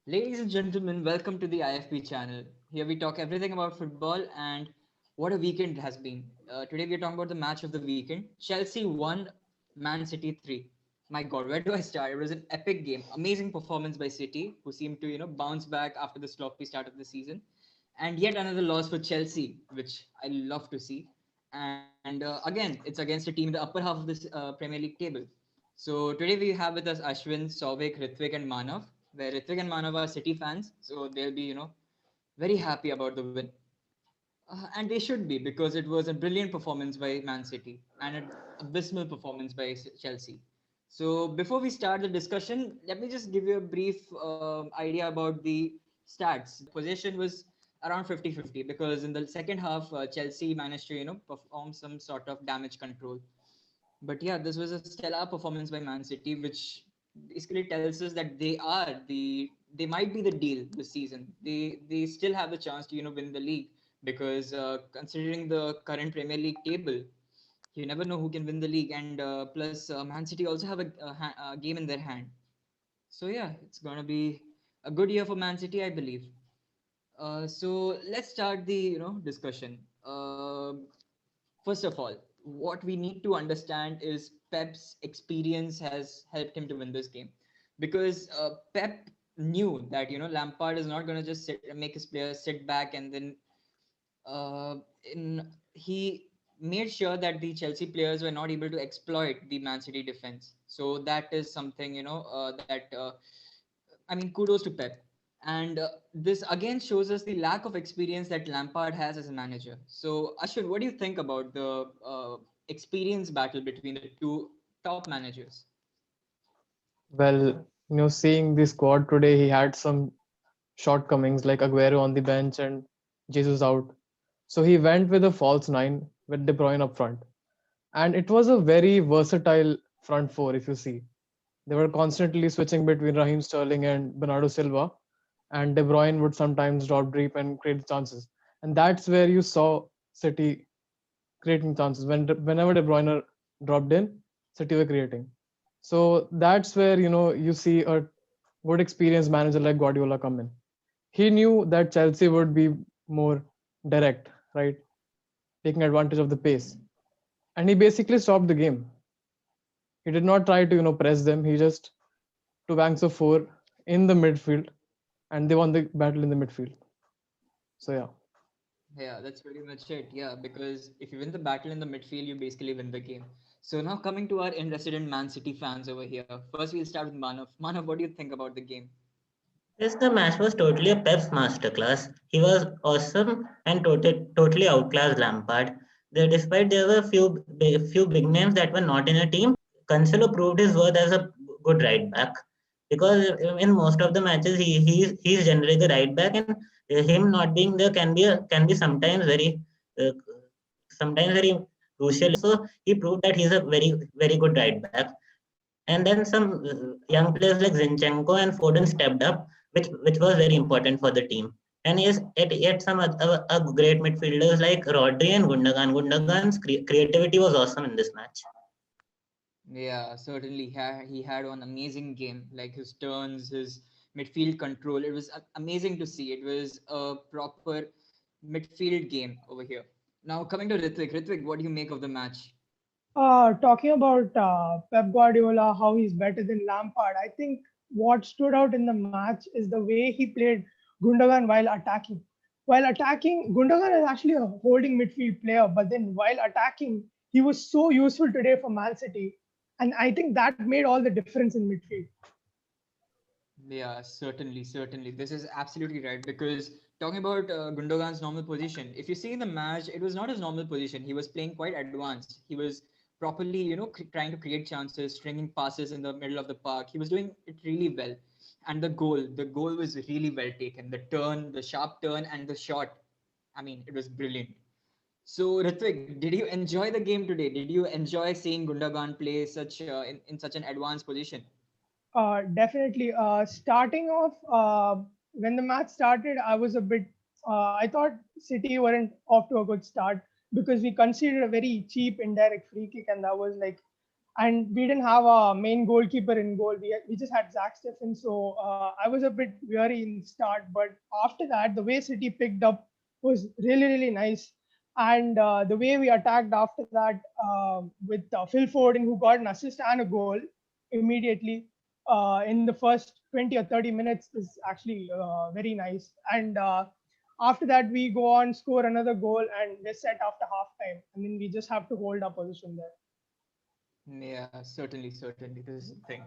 Ladies and gentlemen, welcome to the IFP channel. Here we talk everything about football and what a weekend it has been. Today we are talking about the match of the weekend. Chelsea won, Man City 3. My God, where do I start? It was an epic game. Amazing performance by City, who seemed to, bounce back after the sloppy start of the season. And yet another loss for Chelsea, which I love to see. And again, it's against a team in the upper half of this Premier League table. So today we have with us Ashwin, Souvik, Ritvik, and Manav. Where Ritvik and Manav are City fans, so they'll be very happy about the win, and they should be because it was a brilliant performance by Man City and an abysmal performance by Chelsea. So before we start the discussion, let me just give you a brief idea about the stats. The possession was around 50-50 because in the second half, Chelsea managed to perform some sort of damage control. But yeah, this was a stellar performance by Man City, which basically tells us that they might be the deal this season. They still have the chance to win the league because considering the current Premier League table, you never know who can win the league. And plus, Man City also have a game in their hand. So yeah, it's gonna be a good year for Man City, I believe. So let's start the discussion. First of all, what we need to understand is Pep's experience has helped him to win this game, because Pep knew that Lampard is not going to just make his players sit back and then he made sure that the Chelsea players were not able to exploit the Man City defense. So that is something that I mean, kudos to Pep. And this again shows us the lack of experience that Lampard has as a manager. So, Ashwin, what do you think about the experience battle between the two top managers? Well, seeing the squad today, he had some shortcomings like Aguero on the bench and Jesus out. So he went with a false nine with De Bruyne up front. And it was a very versatile front four, if you see. They were constantly switching between Raheem Sterling and Bernardo Silva, and De Bruyne would sometimes drop deep and create chances. And that's where you saw City creating chances. Whenever De Bruyne dropped in, City were creating. So that's where you see a good experienced manager like Guardiola come in. He knew that Chelsea would be more direct, right, taking advantage of the pace, and he basically stopped the game. He did not try to press them. He just two banks of four in the midfield, and they won the battle in the midfield. So yeah. Yeah, that's pretty much it. Yeah, because if you win the battle in the midfield, you basically win the game. So now coming to our in-resident Man City fans over here. First, we'll start with Manav. Manav, what do you think about the game? Yes, the match was totally a Pep's masterclass. He was awesome and totally outclassed Lampard. Despite there were few big names that were not in a team, Cancelo proved his worth as a good right back. Because in most of the matches, he's generally the right back, and him not being there can be uh, sometimes very crucial. So he proved that he's a very good right back. And then some young players like Zinchenko and Foden stepped up, which was very important for the team. And yes, yet some great midfielders like Rodri and Gundogan. Gundogan's creativity was awesome in this match. Yeah, certainly. He had one amazing game, like his turns, his midfield control. It was amazing to see. It was a proper midfield game over here. Now, coming to Ritvik. Ritvik, what do you make of the match? Talking about Pep Guardiola, how he's better than Lampard, I think what stood out in the match is the way he played Gundogan while attacking. While attacking, Gundogan is actually a holding midfield player, but then while attacking, he was so useful today for Man City. And I think that made all the difference in midfield. Yeah, certainly, certainly. This is absolutely right because talking about Gundogan's normal position, if you see in the match, it was not his normal position. He was playing quite advanced. He was properly, trying to create chances, stringing passes in the middle of the park. He was doing it really well. And the goal was really well taken. The turn, the sharp turn, and the shot. I mean, it was brilliant. So, Ritvik, did you enjoy the game today? Did you enjoy seeing Gundogan play in such an advanced position? Definitely. Starting off, when the match started, I was a bit. I thought City weren't off to a good start because we conceded a very cheap indirect free kick, and that was like and we didn't have a main goalkeeper in goal. We just had Zach Steffen, so I was a bit weary in start. But after that, the way City picked up was really nice, and the way we attacked after that with Phil Foden, who got an assist and a goal immediately in the first 20 or 30 minutes, is actually very nice. And after that, we go on score another goal, and we're set after half time, and then we just have to hold our position there. Yeah, certainly. This is the thing.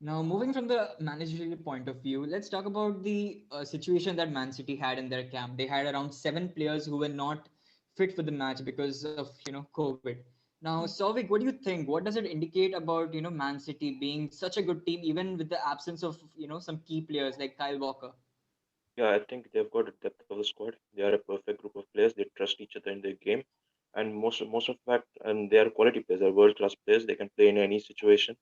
Now, moving from the managerial point of view, let's talk about the situation that Man City had in their camp. They had around 7 players who were not fit for the match because of COVID. Now, Souvik, what do you think? What does it indicate about Man City being such a good team, even with the absence of some key players like Kyle Walker? Yeah, I think they've got a depth of the squad. They are a perfect group of players. They trust each other in their game, and most of fact, and they are quality players. They are world class players. They can play in any situation.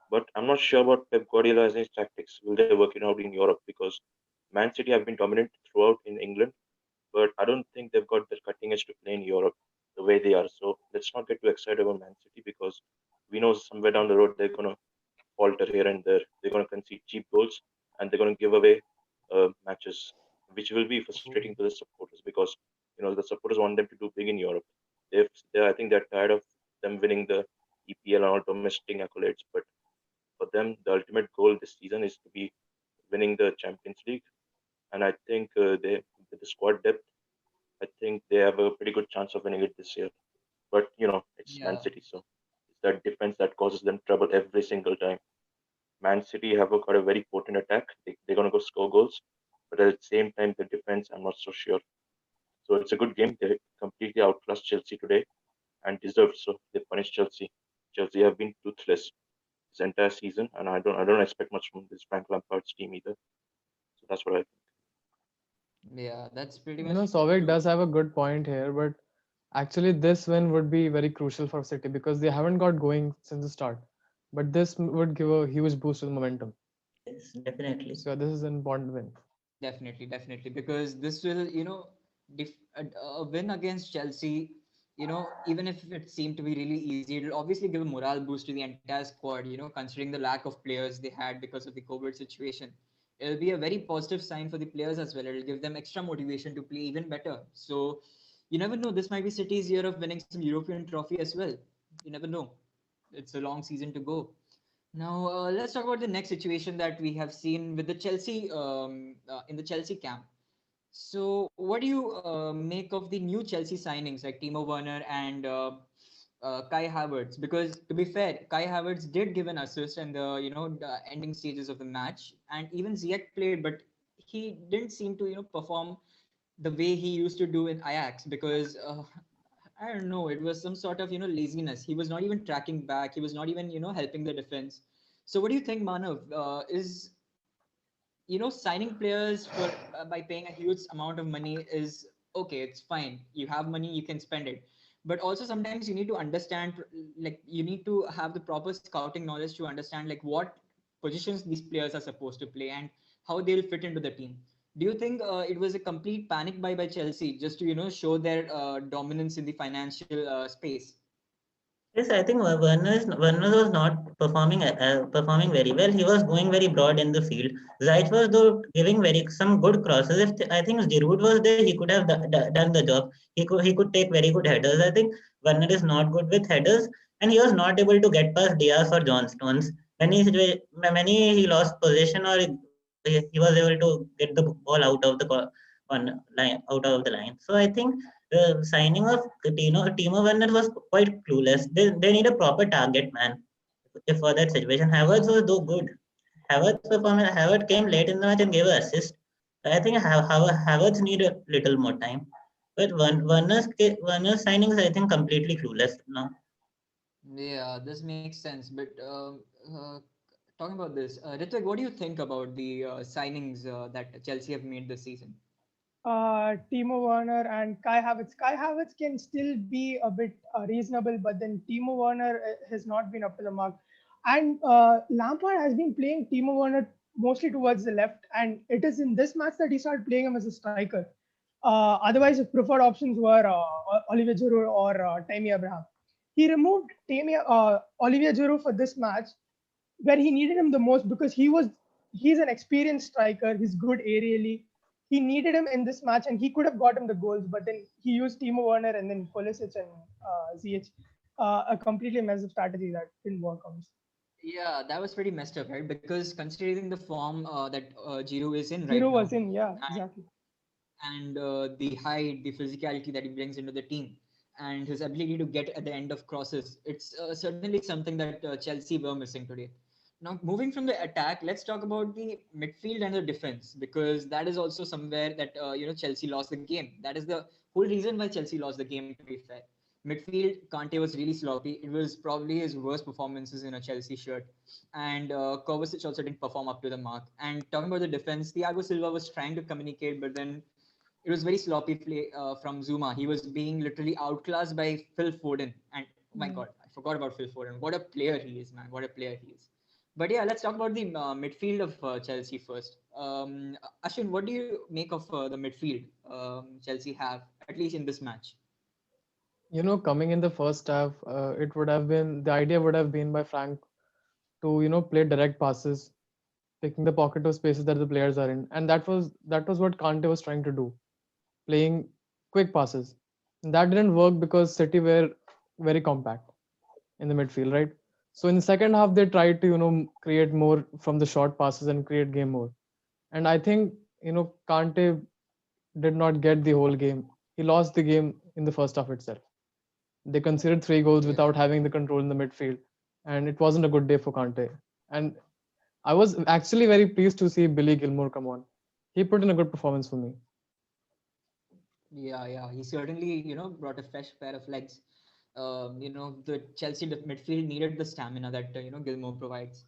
But I'm not sure about Pep Guardiola and his tactics. Will they work it out in Europe? Because Man City have been dominant throughout in England, but I don't think they've got the cutting edge to play in Europe the way they are. So let's not get too excited about Man City because we know somewhere down the road they're gonna falter here and there. They're gonna concede cheap goals and they're gonna give away matches, which will be frustrating to the supporters because the supporters want them to do big in Europe. I think they're tired of them winning the EPL and all domestic accolades, but for them, the ultimate goal this season is to be winning the Champions League. And I think with the squad depth, I think they have a pretty good chance of winning it this year. But it's Man Yeah. City, so it's that defense that causes them trouble every single time. Man City have got a very potent attack. They're gonna go score goals, but at the same time, the defense, I'm not so sure. So it's a good game. They completely outclassed Chelsea today and deserved so. They punished Chelsea. Chelsea have been toothless this entire season, and I don't expect much from this Frank Lampard's team either. So that's what I think. Yeah, that's pretty You much know, Sovik true. does have a good point here, but actually this win would be very crucial for City because they haven't got going since the start. But this would give a huge boost to the momentum. Yes, definitely. So this is an important win. Definitely, because this will, a win against Chelsea, even if it seemed to be really easy, it'll obviously give a morale boost to the entire squad, considering the lack of players they had because of the COVID situation. It'll be a very positive sign for the players as well. It'll give them extra motivation to play even better. So you never know, this might be City's year of winning some European trophy as well. You never know. It's a long season to go. Now, let's talk about the next situation that we have seen with the Chelsea in the Chelsea camp. So, what do you make of the new Chelsea signings like Timo Werner and Kai Havertz? Because to be fair, Kai Havertz did give an assist in the the ending stages of the match, and even Ziyech played, but he didn't seem to perform the way he used to do in Ajax because I don't know. It was some sort of laziness. He was not even tracking back. He was not even helping the defense. So what do you think, Manav? Is signing players for by paying a huge amount of money is okay. It's fine. You have money, you can spend it. But also sometimes you need to understand, like you need to have the proper scouting knowledge to understand like what positions these players are supposed to play and how they'll fit into the team. Do you think it was a complete panic buy by Chelsea just to show their dominance in the financial space? Yes, I think Werner was not performing very well. He was going very broad in the field. Ziyech was though giving very some good crosses. I think Giroud was there, he could have done the job. He could take very good headers. I think Werner is not good with headers, and he was not able to get past Diaz or John Stones. Many he lost possession or he was able to get the ball out of the line. So I think the signing of Timo Werner was quite clueless. They need a proper target man if for that situation. Havertz was though good. Havertz came late in the match and gave an assist. I think Havertz need a little more time. But Werner's signings, I think, completely clueless now. Yeah, this makes sense. But talking about this, Ritvik, what do you think about the signings that Chelsea have made this season? Timo Werner and Kai Havertz. Kai Havertz can still be a bit reasonable, but then Timo Werner has not been up to the mark. And Lampard has been playing Timo Werner mostly towards the left, and it is in this match that he started playing him as a striker. Otherwise, his preferred options were Olivier Giroud or Tammy Abraham. he removed Olivier Giroud for this match, where he needed him the most because he's an experienced striker. He's good aerially. He needed him in this match, and he could have got him the goals, but then he used Timo Werner and then Pulisic and ZH. A completely messed up strategy that didn't work out. Yeah, that was pretty messed up, right? Because considering the form that Giroud is in right Giroud now, was in, yeah, exactly. and the height, the physicality that he brings into the team, and his ability to get at the end of crosses, it's certainly something that Chelsea were missing today. Now, moving from the attack, let's talk about the midfield and the defense because that is also somewhere that Chelsea lost the game. That is the whole reason why Chelsea lost the game. To be fair, midfield Kante was really sloppy. It was probably his worst performances in a Chelsea shirt, and Kovacic also didn't perform up to the mark. And talking about the defense, Thiago Silva was trying to communicate, but then it was very sloppy play from Zuma. He was being literally outclassed by Phil Foden. And oh my Mm. God, I forgot about Phil Foden. What a player he is, man. What a player he is. But yeah, let's talk about the midfield of Chelsea first. Ashwin, what do you make of the midfield Chelsea have, at least in this match? Coming in the first half, it would have been the idea would have been by Frank to play direct passes, picking the pocket of spaces that the players are in, and that was what Kante was trying to do, playing quick passes. And that didn't work because City were very compact in the midfield, right? So in the second half, they tried to create more from the short passes and create game more. And I think Kante did not get the whole game. He lost the game in the first half itself. They conceded 3 goals Yeah. without having the control in the midfield, and it wasn't a good day for Kante. And I was actually very pleased to see Billy Gilmore come on. He put in a good performance for me. Yeah. He certainly, brought a fresh pair of legs. The Chelsea midfield needed the stamina that Gilmore provides.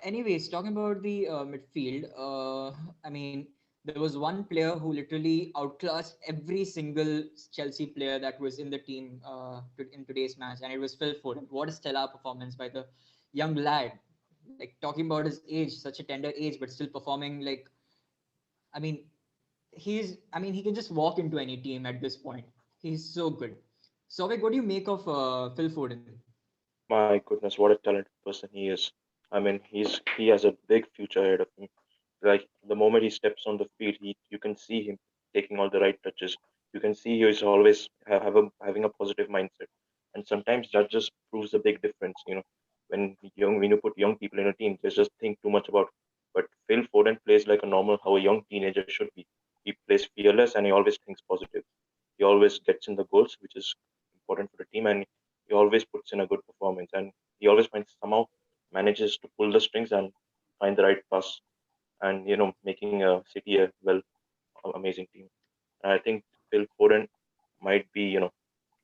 Anyways, talking about the midfield, I mean, there was one player who literally outclassed every single Chelsea player that was in the team in today's match, and it was Phil Foden. What a stellar performance by the young lad! Like talking about his age, such a tender age, but still performing like, I mean, he can just walk into any team at this point. He's so good. Sovik, what do you make of Phil Foden? My goodness, what a talented person he is. I mean, he has a big future ahead of him. Like the moment he steps on the field, you can see him taking all the right touches. You can see he is always having a positive mindset, and sometimes that just proves a big difference. When you put young people in a team, they just think too much about. But Phil Foden plays like a normal how a young teenager should be. He plays fearless and he always thinks positive. He always gets in the goals, which is important for the team, and he always puts in a good performance. And he always finds somehow manages to pull the strings and find the right pass and making City a amazing team. And I think Phil Foden might be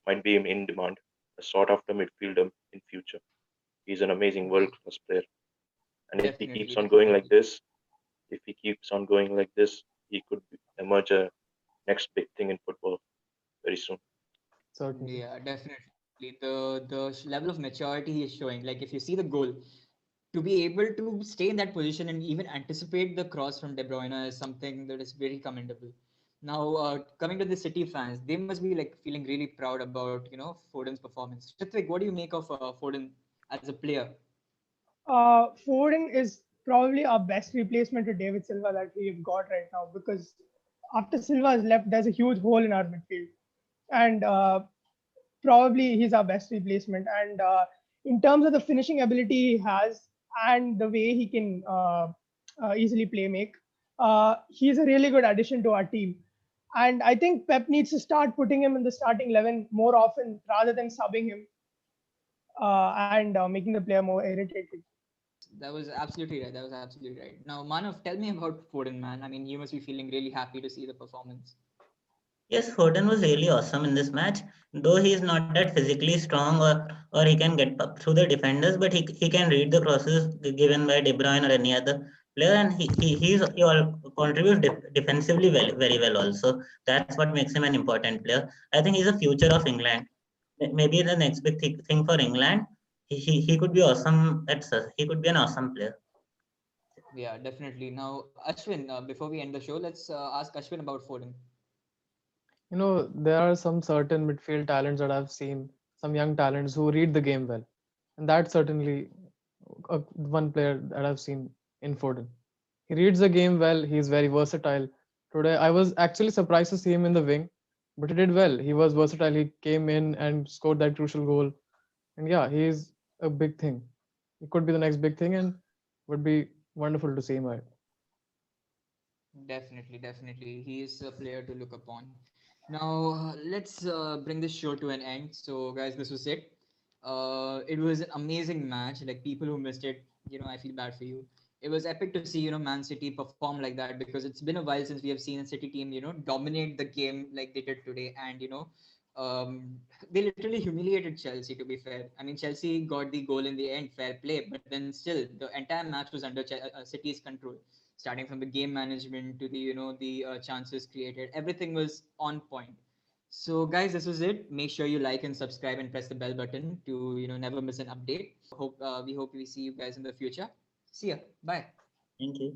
might be in demand, a sought after midfielder in future. He's an amazing world class player, and if he keeps Definitely, on going like definitely. this, if he keeps on going like this, he could emerge a next big thing in football very soon. Certainly. Yeah, definitely. The level of maturity he is showing, like if you see the goal, to be able to stay in that position and even anticipate the cross from De Bruyne is something that is very commendable. Now, coming to the City fans, they must be like feeling really proud about Foden's performance. Ritwik, what do you make of Foden as a player? Foden is probably our best replacement to David Silva that we've got right now because after Silva has left, there's a huge hole in our midfield. And probably he's our best replacement. And in terms of the finishing ability he has and the way he can easily play make, he's a really good addition to our team. And I think Pep needs to start putting him in the starting 11 more often rather than subbing him and making the player more irritated. That was absolutely right. That was absolutely right. Now, Manav, tell me about Foden, man. I mean, you must be feeling really happy to see the performance. Yes, Foden was really awesome in this match. Though he is not that physically strong or he can get up through the defenders, but he can read the crosses given by De Bruyne or any other player, and he all contributes defensively very well also. That's what makes him an important player. I think he's the future of England. Maybe the next big thing for England. He could be awesome. He could be an awesome player. Yeah, definitely. Now, Ashwin, before we end the show, let's ask Ashwin about Foden. There are some certain midfield talents that I've seen some young talents who read the game well, and that's certainly one player that I've seen in Foden. He reads the game well. He's very versatile. Today, I was actually surprised to see him in the wing, but he did well. He was versatile. He came in and scored that crucial goal. And yeah, he's a big thing. He could be the next big thing, and would be wonderful to see him at. Definitely, definitely. He is a player to look upon. Now, let's bring this show to an end. So, guys, this was it. It was an amazing match. Like, people who missed it, I feel bad for you. It was epic to see, Man City perform like that, because it's been a while since we have seen a City team, dominate the game like they did today. And, they literally humiliated Chelsea, to be fair. I mean, Chelsea got the goal in the end, fair play, but then still, the entire match was under City's control, starting from the game management to the the chances created. Everything was on point. So guys, this was it. Make sure you like and subscribe and press the bell button to never miss an update. We hope we see you guys in the future. See ya. Bye. Thank you.